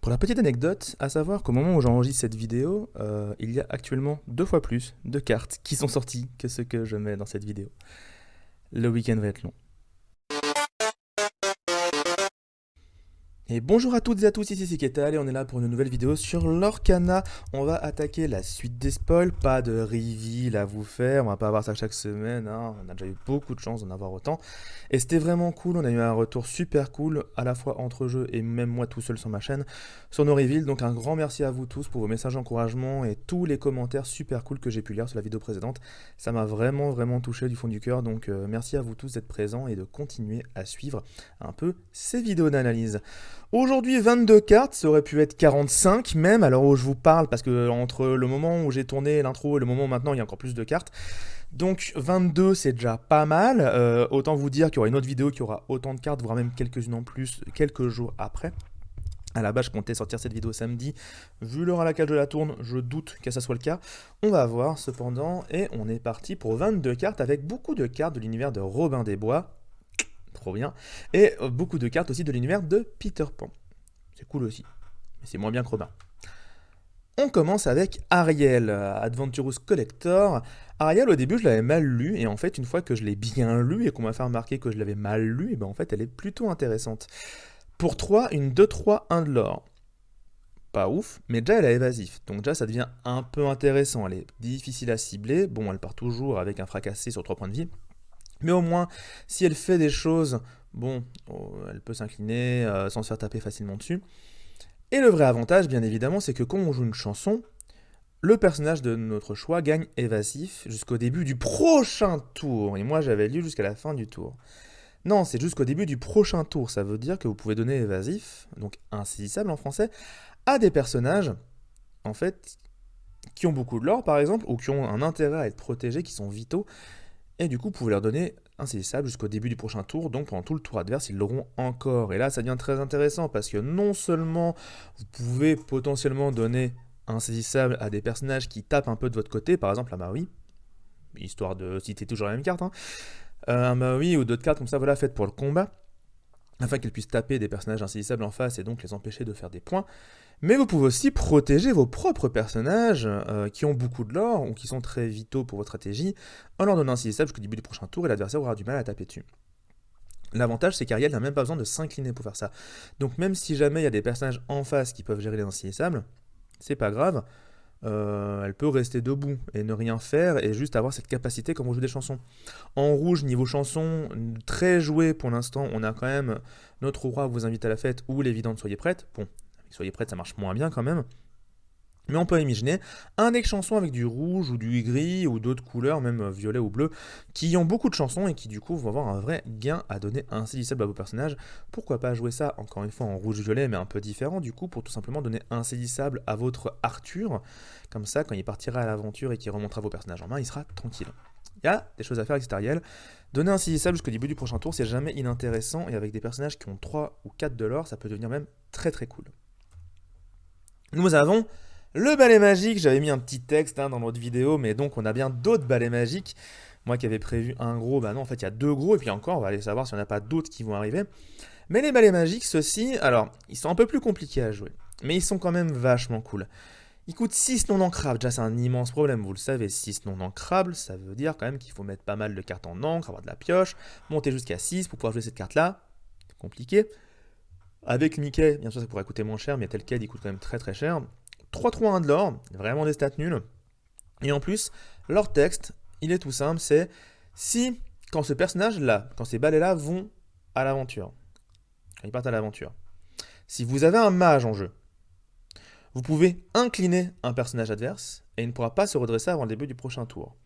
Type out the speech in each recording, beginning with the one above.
Pour la petite anecdote, à savoir qu'au moment où j'enregistre cette vidéo, il y a actuellement 2 fois plus de cartes qui sont sorties que ce que je mets dans cette vidéo. Le week-end va être long. Et bonjour à toutes et à tous, ici c'est Ketal et on est là pour une nouvelle vidéo sur l'Orcana. On va attaquer la suite des spoils, pas de reveal à vous faire, on va pas avoir ça chaque semaine, hein. On a déjà eu beaucoup de chance d'en avoir autant. Et c'était vraiment cool, on a eu un retour super cool, à la fois entre jeux et même moi tout seul sur ma chaîne, sur nos reveals. Donc un grand merci à vous tous pour vos messages d'encouragement et tous les commentaires super cool que j'ai pu lire sur la vidéo précédente. Ça m'a vraiment touché du fond du cœur, donc merci à vous tous d'être présents et de continuer à suivre un peu ces vidéos d'analyse. Aujourd'hui, 22 cartes, ça aurait pu être 45 même, alors où je vous parle, parce que entre le moment où j'ai tourné l'intro et le moment où maintenant, il y a encore plus de cartes. Donc 22, c'est déjà pas mal. Autant vous dire qu'il y aura une autre vidéo qui aura autant de cartes, voire même quelques-unes en plus, quelques jours après. À la base, je comptais sortir cette vidéo samedi. Vu l'heure à laquelle je la tourne, je doute que ça soit le cas. On va voir cependant, et on est parti pour 22 cartes avec beaucoup de cartes de l'univers de Robin des Bois. Trop bien. Et beaucoup de cartes aussi de l'univers de Peter Pan. C'est cool aussi, mais c'est moins bien que Robin. On commence avec Ariel, Adventurous Collector. Ariel, au début, je l'avais mal lu, et en fait, une fois que je l'ai bien lu et qu'on m'a fait remarquer que je l'avais mal lu, et ben en fait, elle est plutôt intéressante. Pour 3, une 2-3, 1 de l'or. Pas ouf, mais déjà elle a évasif, donc déjà ça devient un peu intéressant. Elle est difficile à cibler, bon, elle part toujours avec un fracassé sur 3 points de vie, mais au moins, si elle fait des choses, bon, elle peut s'incliner sans se faire taper facilement dessus. Et le vrai avantage, bien évidemment, c'est que quand on joue une chanson, le personnage de notre choix gagne évasif jusqu'au début du prochain tour. Et moi, j'avais lu jusqu'à la fin du tour. Non, c'est jusqu'au début du prochain tour. Ça veut dire que vous pouvez donner évasif, donc insaisissable en français, à des personnages, en fait, qui ont beaucoup de lore, par exemple, ou qui ont un intérêt à être protégés, qui sont vitaux. Et du coup, vous pouvez leur donner insaisissable jusqu'au début du prochain tour, donc pendant tout le tour adverse, ils l'auront encore. Et là, ça devient très intéressant, parce que non seulement vous pouvez potentiellement donner insaisissable à des personnages qui tapent un peu de votre côté, par exemple à Maui, histoire de citer toujours la même carte, hein, un Maui ou d'autres cartes comme ça, voilà, faites pour le combat, afin qu'elles puissent taper des personnages insaisissables en face et donc les empêcher de faire des points. Mais vous pouvez aussi protéger vos propres personnages qui ont beaucoup de lore ou qui sont très vitaux pour votre stratégie en leur donnant insaisissable jusqu'au début du prochain tour et l'adversaire aura du mal à taper dessus. L'avantage, c'est qu'Ariel n'a même pas besoin de s'incliner pour faire ça. Donc même si jamais il y a des personnages en face qui peuvent gérer les insaisissables, c'est pas grave, elle peut rester debout et ne rien faire et juste avoir cette capacité comme on joue des chansons. En rouge, niveau chanson, très joué pour l'instant, on a quand même Notre Roi vous invite à la fête ou l'évidente Soyez prête. Bon, Soyez prête, ça marche moins bien quand même. Mais on peut imaginer un deck chansons avec du rouge ou du gris ou d'autres couleurs, même violet ou bleu, qui ont beaucoup de chansons et qui du coup vont avoir un vrai gain à donner insaisissable à vos personnages. Pourquoi pas jouer ça, encore une fois en rouge-violet, mais un peu différent du coup, pour tout simplement donner insaisissable à votre Arthur. Comme ça, quand il partira à l'aventure et qu'il remontera vos personnages en main, il sera tranquille. Il y a des choses à faire avec cet Ariel. Donner insaisissable jusqu'au début du prochain tour, c'est jamais inintéressant, et avec des personnages qui ont 3 ou 4 de l'or, ça peut devenir même très cool. Nous avons le balai magique. J'avais mis un petit texte dans notre vidéo, mais donc on a bien d'autres balais magiques. Moi qui avais prévu un gros, bah non, en fait il y a 2 gros, et puis encore, on va aller savoir s'il n'y en a pas d'autres qui vont arriver. Mais les balais magiques, ceux-ci, alors, ils sont un peu plus compliqués à jouer, mais ils sont quand même vachement cool. Ils coûtent 6 non ancrables, déjà c'est un immense problème, vous le savez, 6 non ancrables, ça veut dire quand même qu'il faut mettre pas mal de cartes en encre, avoir de la pioche, monter jusqu'à 6 pour pouvoir jouer cette carte-là, c'est compliqué. Avec Mickey, bien sûr, ça pourrait coûter moins cher, mais tel quel, il coûte quand même très cher. 3-3-1 de l'or, vraiment des stats nuls. Et en plus, leur texte, il est tout simple, c'est si, quand ce personnage-là, quand ces balais-là vont à l'aventure, quand ils partent à l'aventure, si vous avez un mage en jeu, vous pouvez incliner un personnage adverse et il ne pourra pas se redresser avant le début du prochain tour.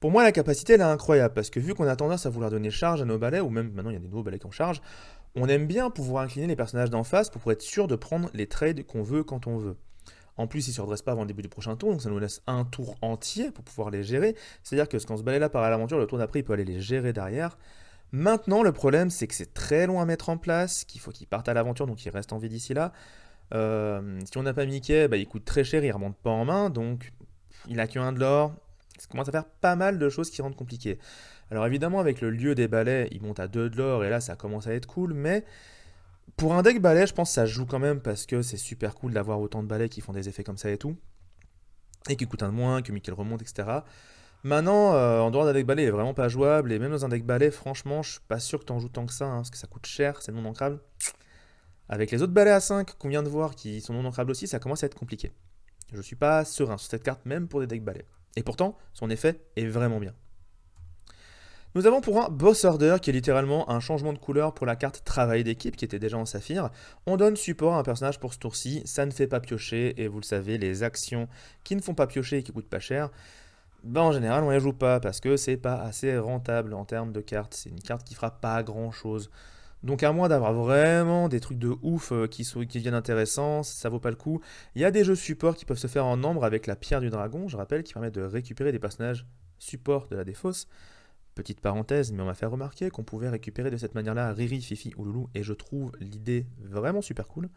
Pour moi, la capacité, elle est incroyable, parce que vu qu'on a tendance à vouloir donner charge à nos balais, ou même maintenant il y a des nouveaux balais qui ont charge, on aime bien pouvoir incliner les personnages d'en face pour être sûr de prendre les trades qu'on veut quand on veut. En plus, ils ne se redressent pas avant le début du prochain tour, donc ça nous laisse un tour entier pour pouvoir les gérer. C'est-à-dire que quand ce balai-là part à l'aventure, le tour d'après, il peut aller les gérer derrière. Maintenant, le problème, c'est que c'est très long à mettre en place, qu'il faut qu'ils partent à l'aventure, donc ils restent en vie d'ici là. Si on n'a pas Mickey, bah, il coûte très cher, il ne remonte pas en main, donc il a que 1 de l'or. Ça commence à faire pas mal de choses qui rendent compliqué. Alors évidemment, avec le lieu des balais, il monte à 2 de l'or, et là, ça commence à être cool, mais Pour un deck balai, je pense que ça joue quand même parce que c'est super cool d'avoir autant de balais qui font des effets comme ça et tout. Et qui coûtent un de moins, que Mickey remonte, etc. Maintenant, en dehors d'un deck balai, il est vraiment pas jouable. Et même dans un deck balai, franchement, je suis pas sûr que t'en joues tant que ça, hein, parce que ça coûte cher, c'est non ancrable. Avec les autres balais à 5 qu'on vient de voir qui sont non ancrables aussi, ça commence à être compliqué. Je suis pas serein sur cette carte, même pour des decks balais. Et pourtant, son effet est vraiment bien. Nous avons pour un Boss Order qui est littéralement un changement de couleur pour la carte Travail d'équipe qui était déjà en saphir. On donne support à un personnage pour ce tour-ci, ça ne fait pas piocher et vous le savez, les actions qui ne font pas piocher et qui coûtent pas cher, en général on les joue pas parce que c'est pas assez rentable en termes de cartes. C'est une carte qui fera pas grand chose. Donc à moins d'avoir vraiment des trucs de ouf qui viennent intéressants, ça vaut pas le coup. Il y a des jeux support qui peuvent se faire en nombre avec la pierre du dragon, je rappelle, qui permet de récupérer des personnages support de la défausse. Petite parenthèse, mais on m'a fait remarquer qu'on pouvait récupérer de cette manière-là Riri, Fifi ou Loulou, et je trouve l'idée vraiment super cool.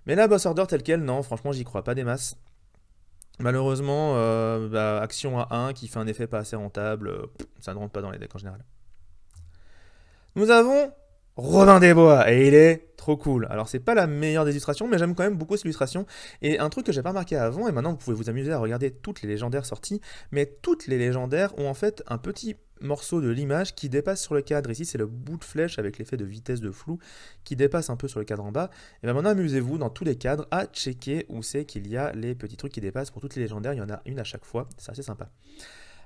Mais là, Boss Order tel quel, non, franchement, j'y crois pas des masses. Malheureusement, action à 1 qui fait un effet pas assez rentable, ça ne rentre pas dans les decks en général. Nous avons Robin des Bois, et il est trop cool. Alors c'est pas la meilleure des illustrations, mais j'aime quand même beaucoup cette illustration. Et un truc que j'ai pas remarqué avant, et maintenant vous pouvez vous amuser à regarder toutes les légendaires sorties, mais toutes les légendaires ont en fait un petit morceau de l'image qui dépasse sur le cadre. Ici c'est le bout de flèche avec l'effet de vitesse de flou qui dépasse un peu sur le cadre en bas. Et bien maintenant amusez-vous dans tous les cadres à checker où c'est qu'il y a les petits trucs qui dépassent pour toutes les légendaires. Il y en a une à chaque fois, c'est assez sympa.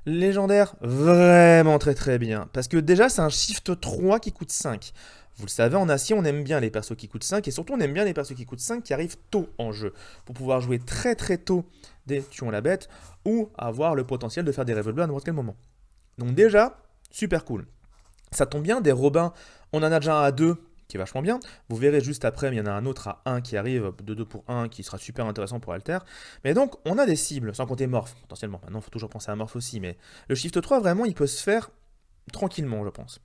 Légendaire, vraiment très très bien. Parce que déjà, c'est un shift 3 qui coûte 5. Vous le savez, en acier, on aime bien les persos qui coûtent 5. Et surtout, on aime bien les persos qui coûtent 5 qui arrivent tôt en jeu. Pour pouvoir jouer très très tôt des tuons la bête. Ou avoir le potentiel de faire des rêves bleus à n'importe quel moment. Donc déjà, super cool. Ça tombe bien, des Robins, on en a déjà un à 2 qui est vachement bien. Vous verrez juste après, mais il y en a un autre à 1 qui arrive, de 2 pour 1, qui sera super intéressant pour Alter. Mais donc, on a des cibles, sans compter Morph, potentiellement. Maintenant, il faut toujours penser à Morph aussi, mais le Shift 3, vraiment, il peut se faire tranquillement, je pense.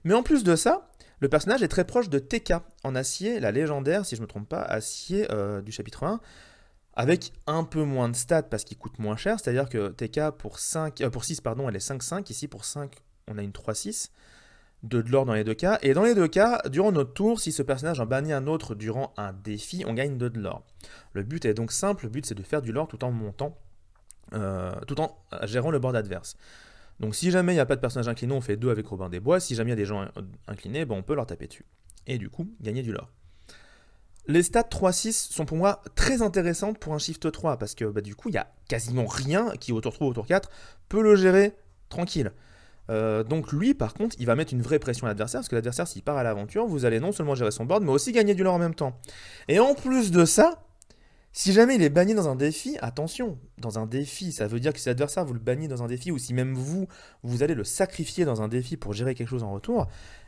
Mais en plus de ça, le personnage est très proche de TK en acier, la légendaire, si je ne me trompe pas, acier du chapitre 1, avec un peu moins de stats parce qu'il coûte moins cher, c'est-à-dire que TK pour 6, pardon, elle est 5-5, ici pour 5, on a une 3-6. 2 de l'or dans les deux cas. Et dans les deux cas, durant notre tour, si ce personnage en bannit un autre durant un défi, on gagne 2 de l'or. Le but est donc simple, le but c'est de faire du lore tout en montant, tout en gérant le board adverse. Donc si jamais il n'y a pas de personnage incliné, on fait 2 avec Robin des Bois. Si jamais il y a des gens inclinés, on peut leur taper dessus. Et du coup, gagner du lore. Les stats 3-6 sont pour moi très intéressantes pour un shift 3, parce que du coup, il n'y a quasiment rien qui au tour 3 ou au tour 4 peut le gérer tranquille. Donc lui, par contre, il va mettre une vraie pression à l'adversaire, parce que l'adversaire, s'il part à l'aventure, vous allez non seulement gérer son board, mais aussi gagner du lore en même temps. Et en plus de ça, si jamais il est banni dans un défi, attention, dans un défi, ça veut dire que si l'adversaire vous le bannit dans un défi, ou si même vous allez le sacrifier dans un défi pour gérer quelque chose en retour,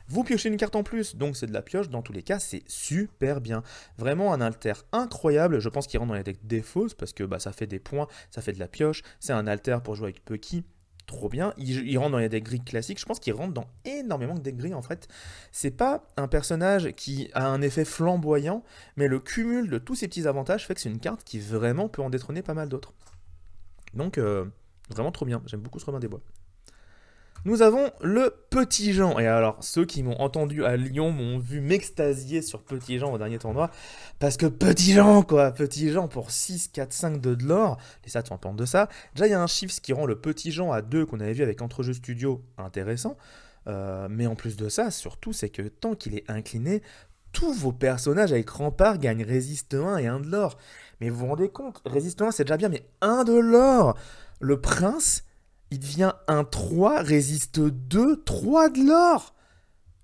vous piochez une carte en plus, donc c'est de la pioche, dans tous les cas, c'est super bien. Vraiment un alter incroyable, je pense qu'il rentre dans les decks défausses, parce que ça fait des points, ça fait de la pioche, c'est un alter pour jouer avec Pucky, trop bien. Il rentre dans les decks gris classiques. Je pense qu'il rentre dans énormément de decks gris en fait. C'est pas un personnage qui a un effet flamboyant, mais le cumul de tous ces petits avantages fait que c'est une carte qui vraiment peut en détrôner pas mal d'autres. Donc vraiment trop bien. J'aime beaucoup ce Robin des Bois. Nous avons le Petit Jean. Et alors, ceux qui m'ont entendu à Lyon m'ont vu m'extasier sur Petit Jean au dernier tournoi. Parce que Petit Jean, quoi. Petit Jean pour 6, 4, 5 de l'or. Les stats sont en pente de ça. Déjà, il y a un shift qui rend le Petit Jean à 2 qu'on avait vu avec Entrejeux Studio intéressant. Mais en plus de ça, surtout, c'est que tant qu'il est incliné, tous vos personnages avec Rempart gagnent Résiste 1 et 1 de l'or. Mais vous vous rendez compte, Résiste 1 c'est déjà bien, mais 1 de l'or. Le prince, il devient un 3, résiste 2, 3 de l'or.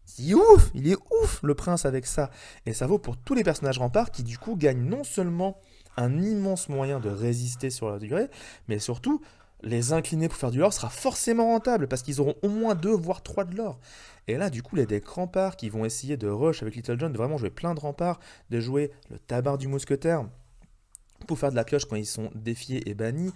C'est ouf, il est ouf le prince avec ça. Et ça vaut pour tous les personnages remparts qui du coup gagnent non seulement un immense moyen de résister sur la durée, mais surtout les incliner pour faire du lore sera forcément rentable parce qu'ils auront au moins 2 voire 3 de l'or. Et là du coup les decks remparts qui vont essayer de rush avec Little John, de vraiment jouer plein de remparts, de jouer le tabard du mousquetaire, pour faire de la pioche quand ils sont défiés et bannis,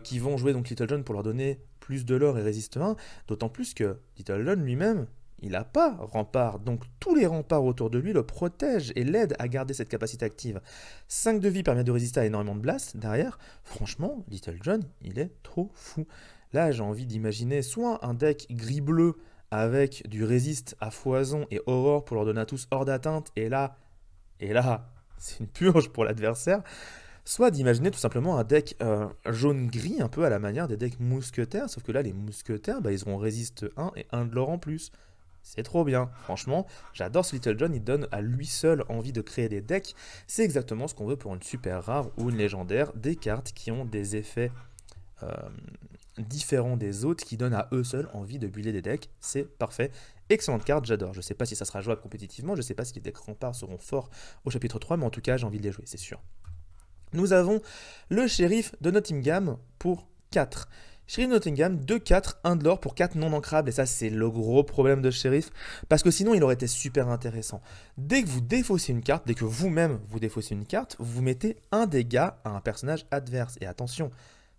qui vont jouer donc Little John pour leur donner plus de l'or et résiste 1, d'autant plus que Little John lui-même, il n'a pas rempart, donc tous les remparts autour de lui le protègent et l'aident à garder cette capacité active. 5 de vie permet de résister à énormément de blast derrière, franchement, Little John, il est trop fou. Là, j'ai envie d'imaginer soit un deck gris-bleu avec du résiste à foison et aurore pour leur donner à tous hors d'atteinte, et là, et là, c'est une purge pour l'adversaire, soit d'imaginer tout simplement un deck jaune-gris, un peu à la manière des decks mousquetaires, sauf que là, les mousquetaires, bah, ils auront résiste 1 et 1 de l'or en plus. C'est trop bien, franchement, j'adore ce Little John, il donne à lui seul envie de créer des decks. C'est exactement ce qu'on veut pour une super rare ou une légendaire, des cartes qui ont des effets euh, différents des autres, qui donnent à eux seuls envie de builder des decks. C'est parfait, excellente carte, j'adore. Je sais pas si ça sera jouable compétitivement, je sais pas si les decks remparts seront forts au chapitre 3, mais en tout cas j'ai envie de les jouer, c'est sûr. Nous avons le shérif de Nottingham pour 4. Shérif de Nottingham, 2-4, 1 de l'or pour 4 non ancrables, et ça c'est le gros problème de shérif, parce que sinon il aurait été super intéressant. Dès que vous défaussez une carte, dès que vous-même vous défaussez une carte, vous mettez un dégât à un personnage adverse. Et attention,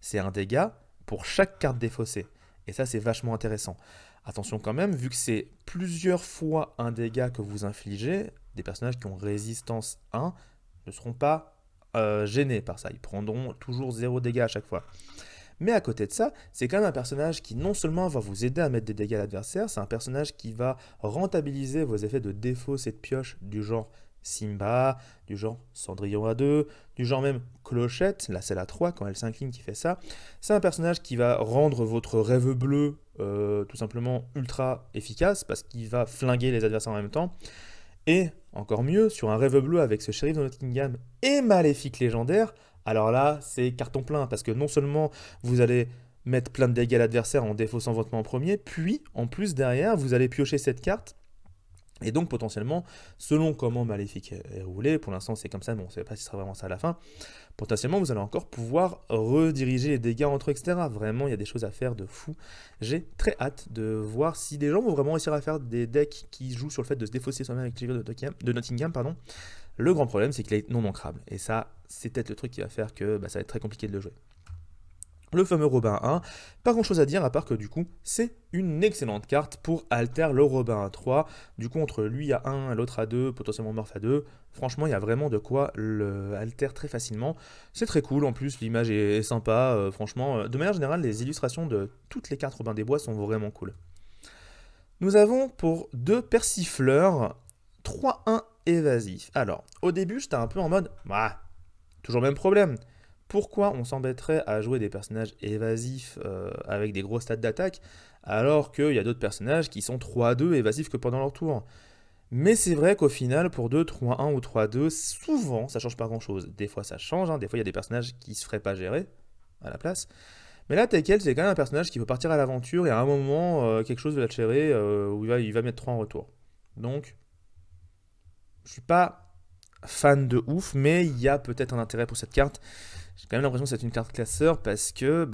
c'est un dégât pour chaque carte défaussée. Et ça c'est vachement intéressant. Attention quand même, vu que c'est plusieurs fois un dégât que vous infligez, des personnages qui ont résistance 1 ne seront pas gênés par ça. Ils prendront toujours 0 dégâts à chaque fois. Mais à côté de ça, c'est quand même un personnage qui non seulement va vous aider à mettre des dégâts à l'adversaire, c'est un personnage qui va rentabiliser vos effets de défausse et de pioche du genre Simba, du genre Cendrillon A2, du genre même Clochette, là c'est la 3 quand elle s'incline qui fait ça. C'est un personnage qui va rendre votre rêve bleu tout simplement ultra efficace parce qu'il va flinguer les adversaires en même temps. Et, encore mieux, sur un rêve bleu avec ce shérif de Nottingham et maléfique légendaire, alors là, c'est carton plein, parce que non seulement vous allez mettre plein de dégâts à l'adversaire en défaussant votre main en premier, puis, en plus, derrière, vous allez piocher cette carte, et donc potentiellement, selon comment Maléfique est roulé, pour l'instant c'est comme ça, mais on ne sait pas si ce sera vraiment ça à la fin, potentiellement vous allez encore pouvoir rediriger les dégâts entre eux, etc. Vraiment, il y a des choses à faire de fou. J'ai très hâte de voir si des gens vont vraiment réussir à faire des decks qui jouent sur le fait de se défausser soi-même avec le de Nottingham. Pardon. Le grand problème, c'est qu'il est non ancrable. Et ça, c'est peut-être le truc qui va faire que ça va être très compliqué de le jouer. Le fameux Robin 1, pas grand chose à dire à part que du coup c'est une excellente carte pour alter le Robin 3. Du coup entre lui à 1 et l'autre à 2, potentiellement Morph à 2, franchement il y a vraiment de quoi le alter très facilement. C'est très cool, en plus l'image est sympa, franchement. De manière générale les illustrations de toutes les cartes Robin des Bois sont vraiment cool. Nous avons pour 2 persifleurs 3-1 évasif. Alors au début j'étais un peu en mode, bah, toujours le même problème. Pourquoi on s'embêterait à jouer des personnages évasifs avec des gros stats d'attaque alors qu'il y a d'autres personnages qui sont 3-2 évasifs que pendant leur tour. Mais c'est vrai qu'au final, pour 2, 3-1 ou 3-2, souvent ça change pas grand chose. Des fois ça change, hein, des fois il y a des personnages qui se feraient pas gérer à la place. Mais là, Tekel, c'est quand même un personnage qui peut partir à l'aventure et à un moment, quelque chose va le gérer où il va mettre 3 en retour. Donc, je suis pas fan de ouf, mais il y a peut-être un intérêt pour cette carte. J'ai quand même l'impression que c'est une carte classeur parce que,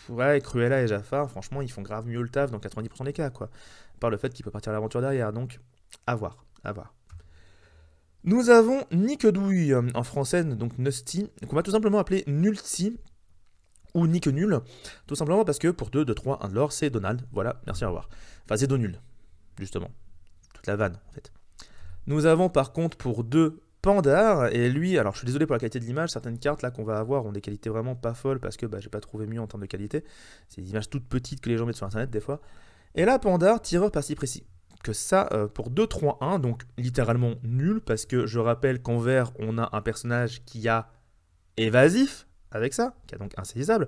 ouais, Cruella et Jafar, franchement, ils font grave mieux le taf dans 90% des cas, quoi. Par le fait qu'il peut partir à l'aventure derrière, donc, à voir, à voir. Nous avons Nickedouille, en français, donc Nusty, qu'on va tout simplement appeler Nulti, ou Nique Nul, tout simplement parce que pour 2, 2, 3, 1 de l'or, c'est Donald, voilà, merci, au revoir. Enfin, c'est Donul, justement. Toute la vanne, en fait. Nous avons par contre pour 2 Pandar, et lui, alors je suis désolé pour la qualité de l'image, certaines cartes là qu'on va avoir ont des qualités vraiment pas folles parce que j'ai pas trouvé mieux en termes de qualité. C'est des images toutes petites que les gens mettent sur internet des fois. Et là, Pandar, tireur pas si précis que ça pour 2-3-1, donc littéralement nul, parce que je rappelle qu'en vert, on a un personnage qui a évasif avec ça, qui a donc insaisissable.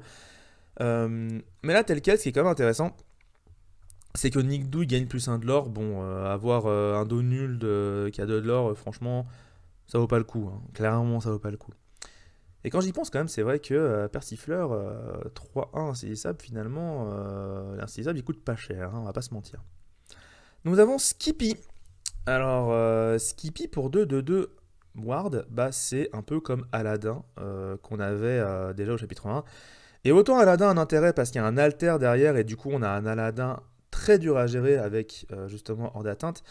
Mais là, tel quel, ce qui est quand même intéressant, c'est que Nick Douille gagne plus 1 de l'or. Bon, avoir un dos nul qui a 2 de l'or, franchement, ça vaut pas le coup. Hein. Clairement, ça vaut pas le coup. Et quand j'y pense, quand même, c'est vrai que Persifleur 3-1 insaisissable, finalement, l'insaisissable il coûte pas cher, hein, on va pas se mentir. Nous avons Skippy. Alors, Skippy pour 2-2 Ward, c'est un peu comme Aladdin qu'on avait déjà au chapitre 1. Et autant Aladdin a un intérêt parce qu'il y a un alter derrière et du coup on a un Aladdin très dur à gérer avec justement hors d'atteinte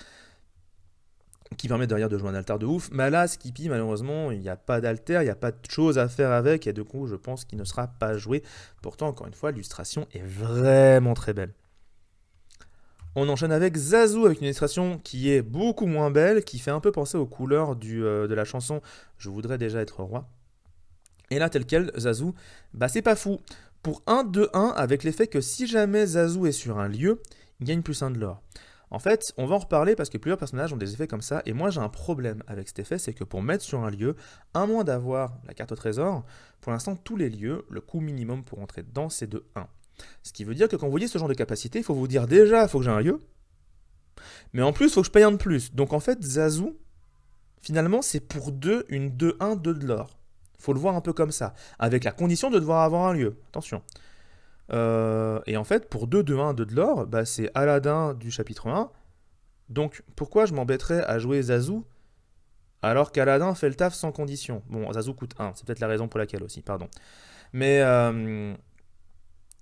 qui permet derrière de jouer un alter de ouf. Mais là, Skippy, malheureusement, il n'y a pas d'alter, il n'y a pas de choses à faire avec et du coup je pense qu'il ne sera pas joué. Pourtant, encore une fois, l'illustration est vraiment très belle. On enchaîne avec Zazu avec une illustration qui est beaucoup moins belle, qui fait un peu penser aux couleurs de la chanson Je voudrais déjà être roi. Et là, tel quel, Zazu, c'est pas fou. Pour 1-2-1, avec l'effet que si jamais Zazu est sur un lieu, il gagne plus 1 de l'or. En fait, on va en reparler parce que plusieurs personnages ont des effets comme ça, et moi j'ai un problème avec cet effet, c'est que pour mettre sur un lieu, à moins d'avoir la carte au trésor, pour l'instant tous les lieux, le coût minimum pour entrer dedans c'est de 1. Ce qui veut dire que quand vous voyez ce genre de capacité, il faut vous dire déjà, il faut que j'ai un lieu, mais en plus il faut que je paye un de plus. Donc en fait, Zazu, finalement c'est pour 2, une 2-1, 2 de l'or. Faut le voir un peu comme ça, avec la condition de devoir avoir un lieu. Attention. Et en fait, pour 2, 2, 1, 2 de l'or, bah, c'est Aladdin du chapitre 1. Donc pourquoi je m'embêterais à jouer Zazu alors qu'Aladin fait le taf sans condition? Bon, Zazu coûte 1, c'est peut-être la raison pour laquelle aussi, pardon. Mais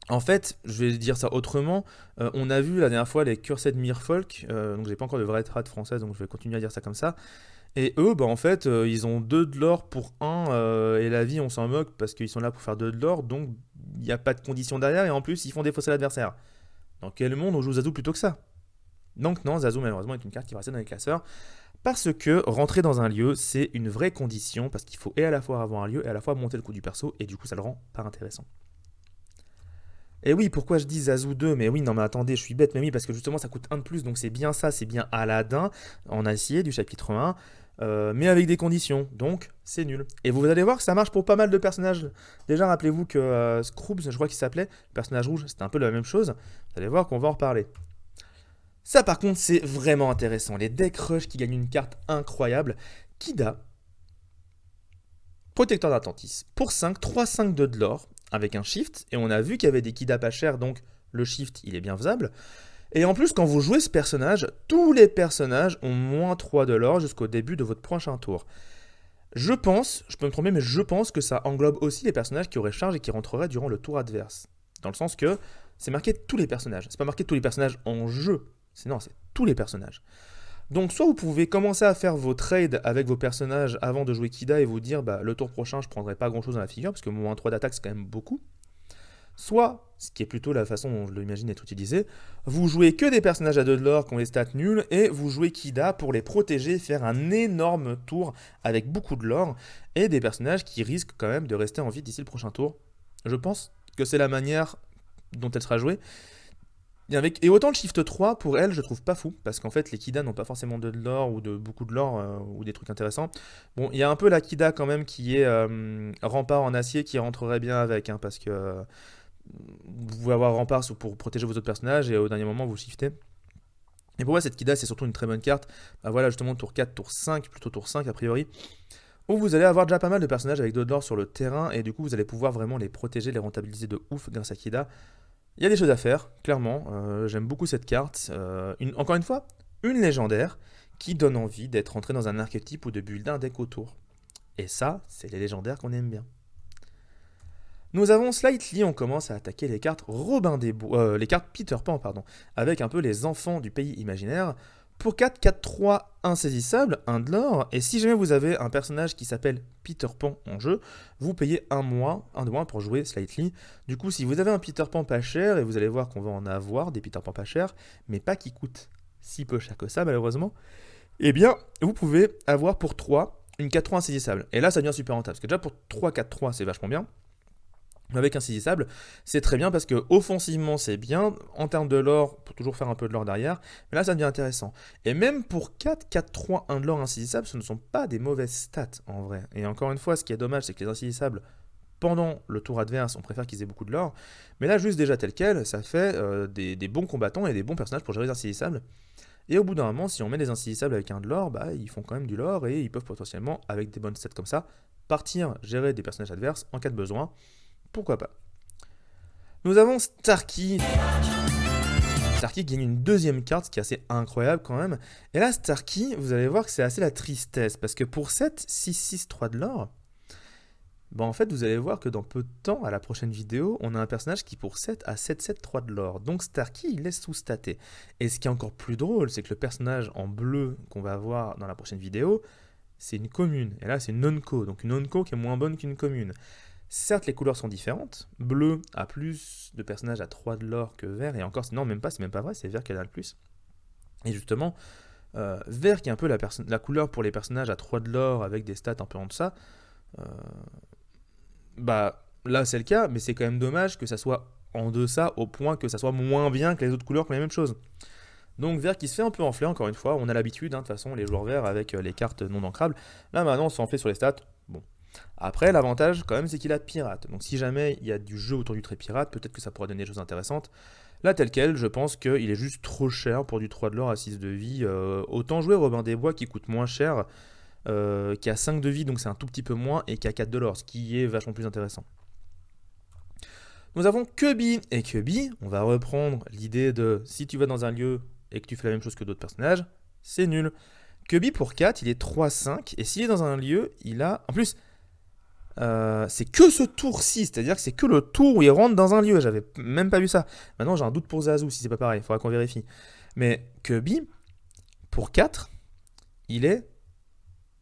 en fait, je vais dire ça autrement. On a vu la dernière fois les Cursed Merfolk, donc j'ai pas encore de vraie trad française, donc je vais continuer à dire ça comme ça. Et eux, bah en fait, ils ont 2 de l'or pour 1, et la vie, on s'en moque parce qu'ils sont là pour faire 2 de l'or, donc il n'y a pas de condition derrière, et en plus, ils font défausser l'adversaire. Dans quel monde on joue Zazu plutôt que ça? Donc non, Zazu malheureusement est une carte qui va rester dans les classeurs, parce que rentrer dans un lieu, c'est une vraie condition, parce qu'il faut et à la fois avoir un lieu, et à la fois monter le coût du perso, et du coup ça le rend pas intéressant. Et oui, pourquoi je dis Zazu 2? Mais oui, non mais attendez, je suis bête, mais oui, parce que justement ça coûte 1 de plus, donc c'est bien ça, c'est bien Aladdin en acier du chapitre 1, mais avec des conditions, donc c'est nul. Et vous allez voir que ça marche pour pas mal de personnages. Déjà, rappelez-vous que Scroops, je crois qu'il s'appelait, le personnage rouge, c'était un peu la même chose. Vous allez voir qu'on va en reparler. Ça par contre, c'est vraiment intéressant. Les deck rush qui gagnent une carte incroyable. Kida, protecteur d'Atlantis, pour 5, 3-5 de l'or, avec un shift, et on a vu qu'il y avait des Kida pas chers, donc le shift, il est bien faisable. Et en plus, quand vous jouez ce personnage, tous les personnages ont moins 3 de l'or jusqu'au début de votre prochain tour. Je pense, je peux me tromper, mais je pense que ça englobe aussi les personnages qui auraient charge et qui rentreraient durant le tour adverse. Dans le sens que c'est marqué tous les personnages. C'est pas marqué tous les personnages en jeu. Non, c'est tous les personnages. Donc soit vous pouvez commencer à faire vos trades avec vos personnages avant de jouer Kida et vous dire bah, le tour prochain je prendrai pas grand chose dans la figure parce que moins 3 d'attaque c'est quand même beaucoup. Soit, ce qui est plutôt la façon dont je l'imagine être utilisé, vous jouez que des personnages à 2 de l'or qui ont les stats nuls et vous jouez Kida pour les protéger, faire un énorme tour avec beaucoup de l'or et des personnages qui risquent quand même de rester en vie d'ici le prochain tour. Je pense que c'est la manière dont elle sera jouée. Et autant le shift 3, pour elle, je trouve pas fou, parce qu'en fait, les Kida n'ont pas forcément de l'or ou de beaucoup de l'or ou des trucs intéressants. Bon, il y a un peu la Kida quand même qui est rempart en acier qui rentrerait bien avec, hein, parce que vous pouvez avoir rempart pour protéger vos autres personnages et au dernier moment vous shiftez. Et pour moi, cette Kida, c'est surtout une très bonne carte. Bah voilà, justement, tour 4, tour 5, plutôt tour 5 a priori, où vous allez avoir déjà pas mal de personnages avec 2 de l'or sur le terrain, et du coup, vous allez pouvoir vraiment les protéger, les rentabiliser de ouf grâce à Kida. Il y a des choses à faire, clairement. J'aime beaucoup cette carte. Encore une fois, une légendaire qui donne envie d'être entré dans un archétype ou de builder un deck autour. Et ça, c'est les légendaires qu'on aime bien. Nous avons Slightly, on commence à attaquer les cartes Robin des Bois, les cartes Peter Pan, pardon, avec un peu les enfants du pays imaginaire. Pour 4, 4, 3, insaisissable, 1 de l'or, et si jamais vous avez un personnage qui s'appelle Peter Pan en jeu, vous payez 1 de moins pour jouer Slightly. Du coup, si vous avez un Peter Pan pas cher, et vous allez voir qu'on va en avoir des Peter Pan pas chers, mais pas qui coûtent si peu cher que ça malheureusement, eh bien, vous pouvez avoir pour 3 une 4-3 insaisissable. Et là, ça devient super rentable, parce que déjà pour 3, 4-3, c'est vachement bien. Avec insaisissable, c'est très bien parce que offensivement c'est bien, en termes de lore, pour toujours faire un peu de lore derrière, mais là ça devient intéressant. Et même pour 4, 4, 3, 1 de lore insaisissable, ce ne sont pas des mauvaises stats en vrai. Et encore une fois, ce qui est dommage, c'est que les insaisissables, pendant le tour adverse, on préfère qu'ils aient beaucoup de lore, mais là juste déjà tel quel, ça fait des bons combattants et des bons personnages pour gérer les insaisissables. Et au bout d'un moment, si on met des insaisissables avec un de lore, bah ils font quand même du lore et ils peuvent potentiellement, avec des bonnes stats comme ça, partir gérer des personnages adverses en cas de besoin. Pourquoi pas. Nous avons Starkey. Starkey gagne une deuxième carte, ce qui est assez incroyable quand même. Et là, Starkey, vous allez voir que c'est assez la tristesse, parce que pour 7, 6, 6, 3 de l'or, bah en fait, vous allez voir que dans peu de temps, à la prochaine vidéo, on a un personnage qui pour 7 a 7, 7, 3 de l'or. Donc Starkey, il laisse sous-stater. Et ce qui est encore plus drôle, c'est que le personnage en bleu qu'on va avoir dans la prochaine vidéo, c'est une commune. Et là, c'est une non-co. Donc une non-co qui est moins bonne qu'une commune. Certes, les couleurs sont différentes. Bleu a plus de personnages à 3 de l'or que vert. Et encore, non, même pas, c'est même pas vrai, c'est vert qui en a le plus. Et justement, vert qui est un peu la couleur pour les personnages à 3 de l'or avec des stats un peu en deçà. Bah, là, c'est le cas, mais c'est quand même dommage que ça soit en deçà au point que ça soit moins bien que les autres couleurs pour les mêmes choses. Donc vert qui se fait un peu enfler encore une fois, on a l'habitude, hein, de toute façon, les joueurs verts avec les cartes non ancrables. Là maintenant on se fait enfler sur les stats, bon. Après l'avantage quand même c'est qu'il a pirate, donc si jamais il y a du jeu autour du trait pirate, peut-être que ça pourra donner des choses intéressantes. Là tel quel, je pense qu'il est juste trop cher pour du 3 de l'or à 6 de vie. Autant jouer Robin des Bois qui coûte moins cher, qui a 5 de vie donc c'est un tout petit peu moins, et qui a 4 de l'or, ce qui est vachement plus intéressant. Nous avons Cubby, et Cubby, on va reprendre l'idée de si tu vas dans un lieu et que tu fais la même chose que d'autres personnages, c'est nul. Cubby pour 4, il est 3-5, et s'il est dans un lieu, il a... En plus, c'est que ce tour-ci, c'est-à-dire que c'est que le tour où il rentre dans un lieu, j'avais même pas vu ça. Maintenant j'ai un doute pour Zazu si c'est pas pareil, il faudra qu'on vérifie. Mais Cubby, pour 4, il est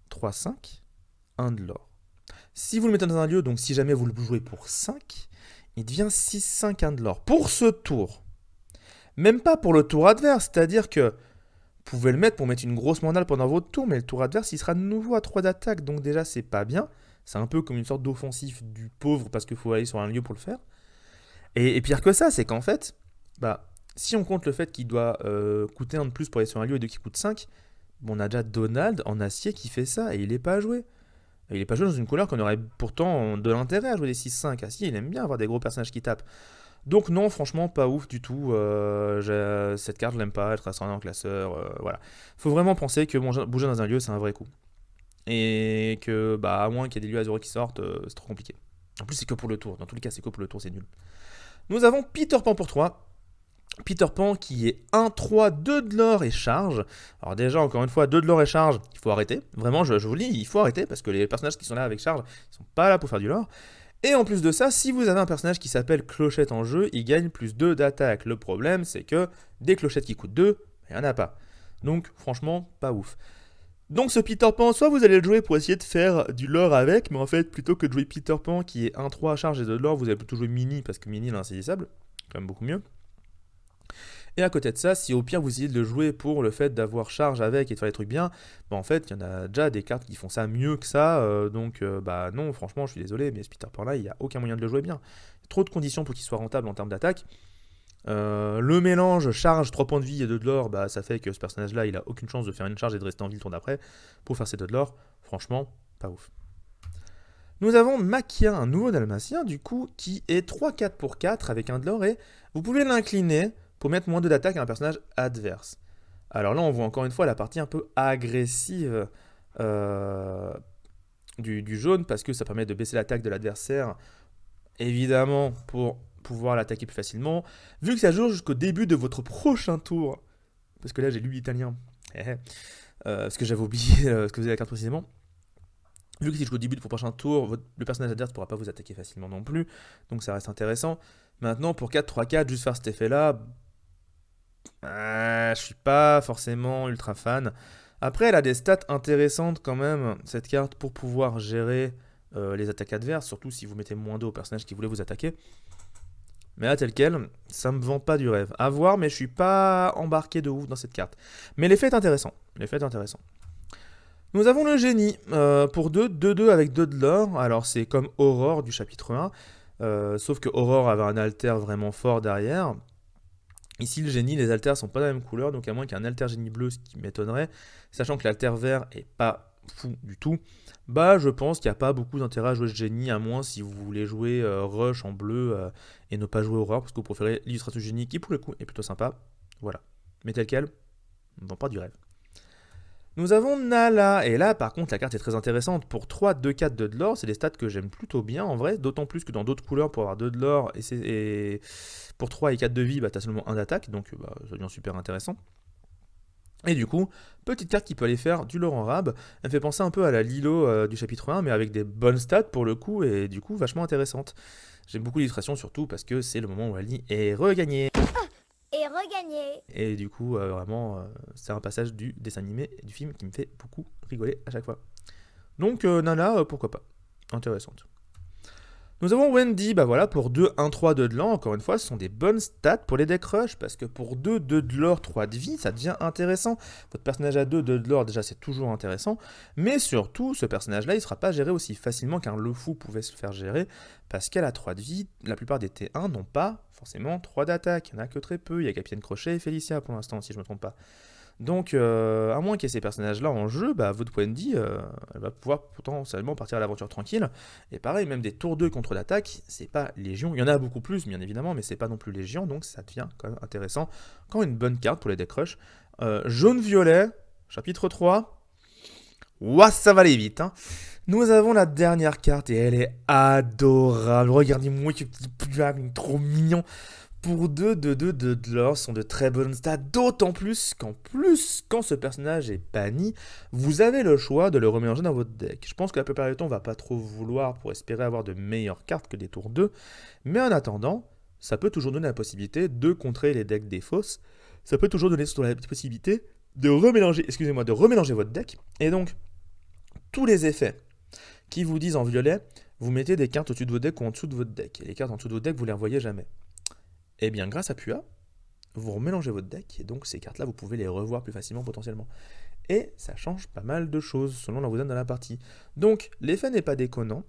3-5, 1 de l'or. Si vous le mettez dans un lieu, donc si jamais vous le jouez pour 5, il devient 6-5, 1 de l'or. Pour ce tour. Même pas pour le tour adverse, c'est-à-dire que vous pouvez le mettre pour mettre une grosse mandale pendant votre tour, mais le tour adverse, il sera de nouveau à 3 d'attaque, donc déjà c'est pas bien. C'est un peu comme une sorte d'offensif du pauvre parce qu'il faut aller sur un lieu pour le faire. Et pire que ça, c'est qu'en fait, bah, si on compte le fait qu'il doit coûter 1 de plus pour aller sur un lieu et 2 qui coûte 5, bon, on a déjà Donald en acier qui fait ça et il n'est pas joué. Et il n'est pas joué dans une couleur qu'on aurait pourtant de l'intérêt à jouer des 6-5. Acier, il aime bien avoir des gros personnages qui tapent. Donc non, franchement, pas ouf du tout. Cette carte, je l'aime pas, être ascendant en classeur, voilà. Faut vraiment penser que bouger dans un lieu, c'est un vrai coup. Et que, bah, à moins qu'il y ait des lieux Azure qui sortent, c'est trop compliqué. En plus, c'est que pour le tour. Dans tous les cas, c'est que pour le tour, c'est nul. Nous avons Peter Pan pour 3. Peter Pan qui est 1-3, 2 de l'or et charge. Alors déjà, encore une fois, 2 de l'or et charge, il faut arrêter. Vraiment, je vous le dis, il faut arrêter parce que les personnages qui sont là avec charge, ils sont pas là pour faire du lore. Et en plus de ça, si vous avez un personnage qui s'appelle Clochette en jeu, il gagne plus 2 d'attaque. Le problème, c'est que des clochettes qui coûtent 2, il n'y en a pas. Donc, franchement, pas ouf. Donc ce Peter Pan, soit vous allez le jouer pour essayer de faire du lore avec, mais en fait, plutôt que de jouer Peter Pan qui est 1-3 à charge et 2 de lore, vous allez plutôt jouer Mini, parce que Mini, il est insaisissable. Quand même beaucoup mieux. Et à côté de ça, si au pire vous essayez de le jouer pour le fait d'avoir charge avec et de faire les trucs bien, bah en fait, il y en a déjà des cartes qui font ça mieux que ça, donc bah non, franchement, je suis désolé, mais ce Peter Pan là, il n'y a aucun moyen de le jouer bien. Trop de conditions pour qu'il soit rentable en termes d'attaque. Le mélange charge 3 points de vie et 2 de l'or, bah ça fait que ce personnage là, il a aucune chance de faire une charge et de rester en vie le tour d'après pour faire ses 2 de l'or. Franchement, pas ouf. Nous avons Makia, un nouveau dalmatien, du coup, qui est 3-4 pour 4 avec un de l'or, et vous pouvez l'incliner pour mettre moins 2 d'attaque à un personnage adverse. Alors là, on voit encore une fois la partie un peu agressive du jaune, parce que ça permet de baisser l'attaque de l'adversaire, évidemment, pour pouvoir l'attaquer plus facilement. Vu que ça joue jusqu'au début de votre prochain tour, parce que là, j'ai lu l'italien, parce que j'avais oublié ce que faisait la carte précisément. Vu que c'est jusqu'au début de votre prochain tour, le personnage adverse ne pourra pas vous attaquer facilement non plus, donc ça reste intéressant. Maintenant, pour 4-3-4, juste faire cet effet-là, je suis pas forcément ultra fan. Après, elle a des stats intéressantes quand même, cette carte, pour pouvoir gérer les attaques adverses, surtout si vous mettez moins 2 au personnage qui voulait vous attaquer. Mais là, tel quel, ça me vend pas du rêve. À voir, mais je suis pas embarqué de ouf dans cette carte. Mais l'effet est intéressant. L'effet est intéressant. Nous avons le génie, pour 2, 2-2 avec 2 de l'or. Alors c'est comme Aurore du chapitre 1, sauf que Aurore avait un alter vraiment fort derrière. Ici le génie, les alters sont pas de la même couleur, donc à moins qu'il y ait un alter génie bleu, ce qui m'étonnerait, sachant que l'alter vert est pas fou du tout, bah je pense qu'il n'y a pas beaucoup d'intérêt à jouer ce génie, à moins si vous voulez jouer Rush en bleu et ne pas jouer Aurore, parce que vous préférez l'illustration du génie qui pour le coup est plutôt sympa. Voilà. Mais tel quel, on ne vend pas du rêve. Nous avons Nala, et là par contre la carte est très intéressante, pour 3, 2, 4, 2 de l'or, c'est des stats que j'aime plutôt bien en vrai, d'autant plus que dans d'autres couleurs pour avoir 2 de l'or, et pour 3 et 4 de vie, bah, t'as seulement 1 d'attaque, donc bah, ça devient super intéressant. Et du coup, petite carte qui peut aller faire du lore en rab, elle me fait penser un peu à la Lilo du chapitre 1, mais avec des bonnes stats pour le coup, et du coup vachement intéressante. J'aime beaucoup l'illustration surtout parce que c'est le moment où Ali est regagnée. Et regagner. Et du coup, vraiment, c'est un passage du dessin animé et du film qui me fait beaucoup rigoler à chaque fois. Donc, Nala, pourquoi pas. Intéressante. Nous avons Wendy, bah voilà, pour 2, 1, 3, 2 de l'an, encore une fois, ce sont des bonnes stats pour les decks rush, parce que pour 2, 2 de l'or, 3 de vie, ça devient intéressant. Votre personnage à 2, 2 de l'or, déjà c'est toujours intéressant, mais surtout, ce personnage-là, il ne sera pas géré aussi facilement qu'un Lefou pouvait se faire gérer, parce qu'elle a 3 de vie, la plupart des T1 n'ont pas forcément 3 d'attaque, il n'y en a que très peu, il y a Capitaine Crochet et Félicia pour l'instant, si je ne me trompe pas. Donc, à moins qu'il y ait ces personnages-là en jeu, bah, votre Wendy, elle va pouvoir potentiellement partir à l'aventure tranquille. Et pareil, même des tours 2 contre l'attaque, c'est pas Légion. Il y en a beaucoup plus, bien évidemment, mais c'est pas non plus Légion, donc ça devient quand même intéressant. Encore une bonne carte pour les deck rush. Jaune-violet, chapitre 3. Ouah, ça va aller vite, hein. Nous avons la dernière carte et elle est adorable. Regardez-moi, que petit plug, trop mignon. Pour 2 de l'or sont de très bonnes stats, d'autant plus, quand ce personnage est banni, vous avez le choix de le remélanger dans votre deck. Je pense que la plupart du temps, on va pas trop vouloir pour espérer avoir de meilleures cartes que des tours 2, mais en attendant, ça peut toujours donner la possibilité de contrer les decks des fausses, ça peut toujours donner la possibilité de remélanger votre deck, et donc, tous les effets qui vous disent en violet, vous mettez des cartes au-dessus de votre deck ou en dessous de votre deck, et les cartes en dessous de votre deck, vous les revoyez jamais. Et bien grâce à Pua, vous remélangez votre deck, et donc ces cartes-là, vous pouvez les revoir plus facilement potentiellement. Et ça change pas mal de choses selon la vous donne dans la partie. Donc l'effet n'est pas déconnant,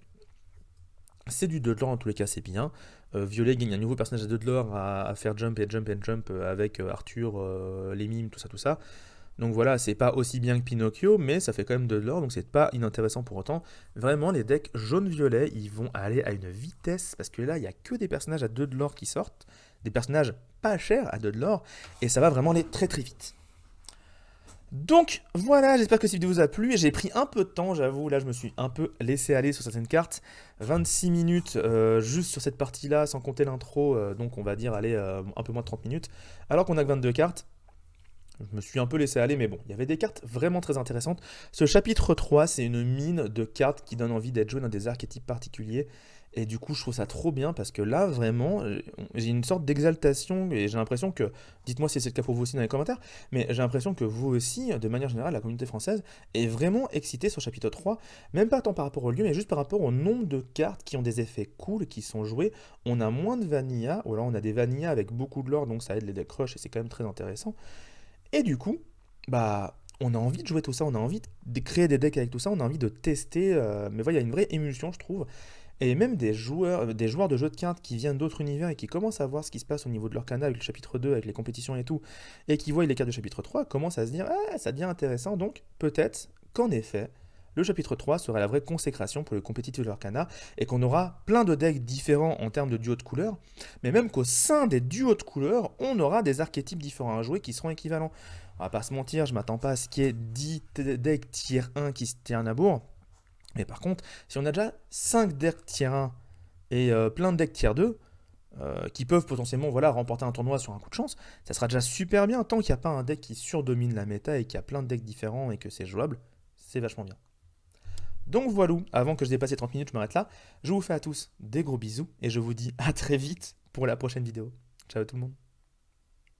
c'est du 2 de l'or en tous les cas, c'est bien. Violet gagne un nouveau personnage à 2 de l'or à faire jump et jump et jump avec Arthur, les mimes, tout ça. Donc voilà, c'est pas aussi bien que Pinocchio, mais ça fait quand même 2 de l'or, donc c'est pas inintéressant pour autant. Vraiment, les decks jaune-violet, ils vont aller à une vitesse, parce que là, il n'y a que des personnages à 2 de l'or qui sortent, des personnages pas chers à 2 de l'or, et ça va vraiment aller très très vite. Donc voilà, j'espère que cette vidéo vous a plu, et j'ai pris un peu de temps, j'avoue, là je me suis un peu laissé aller sur certaines cartes. 26 minutes juste sur cette partie-là, sans compter l'intro, donc on va dire, allez, un peu moins de 30 minutes, alors qu'on a que 22 cartes. Je me suis un peu laissé aller, mais bon, il y avait des cartes vraiment très intéressantes. Ce chapitre 3, c'est une mine de cartes qui donne envie d'être joué dans des archétypes particuliers. Et du coup, je trouve ça trop bien parce que là, vraiment, j'ai une sorte d'exaltation et j'ai l'impression que, dites-moi si c'est le cas pour vous aussi dans les commentaires, mais j'ai l'impression que vous aussi, de manière générale, la communauté française est vraiment excitée sur chapitre 3, même pas tant par rapport au lieu, mais juste par rapport au nombre de cartes qui ont des effets cool, qui sont jouées. On a moins de vanilla, ou alors on a des vanilla avec beaucoup de lore, donc ça aide les decks rush et c'est quand même très intéressant. Et du coup, bah, on a envie de jouer tout ça, on a envie de créer des decks avec tout ça, on a envie de tester, mais voilà, il y a une vraie émulsion, je trouve. Et même des joueurs de jeux de cartes qui viennent d'autres univers et qui commencent à voir ce qui se passe au niveau de leur canal avec le chapitre 2, avec les compétitions et tout, et qui voient les cartes du chapitre 3, commencent à se dire, ah, ça devient intéressant, donc peut-être qu'en effet, le chapitre 3 sera la vraie consécration pour le compétitif de l'Arcana, et qu'on aura plein de decks différents en termes de duos de couleurs, mais même qu'au sein des duos de couleurs, on aura des archétypes différents à jouer qui seront équivalents. On va pas se mentir, je m'attends pas à ce qu'il y ait 10 decks tier 1 qui se tiennent à bourre, mais par contre, si on a déjà 5 decks tier 1 et plein de decks tier 2, qui peuvent potentiellement remporter un tournoi sur un coup de chance, ça sera déjà super bien, tant qu'il n'y a pas un deck qui surdomine la méta et qu'il y a plein de decks différents et que c'est jouable, c'est vachement bien. Donc voilà, avant que je dépasse les 30 minutes, je m'arrête là. Je vous fais à tous des gros bisous et je vous dis à très vite pour la prochaine vidéo. Ciao tout le monde.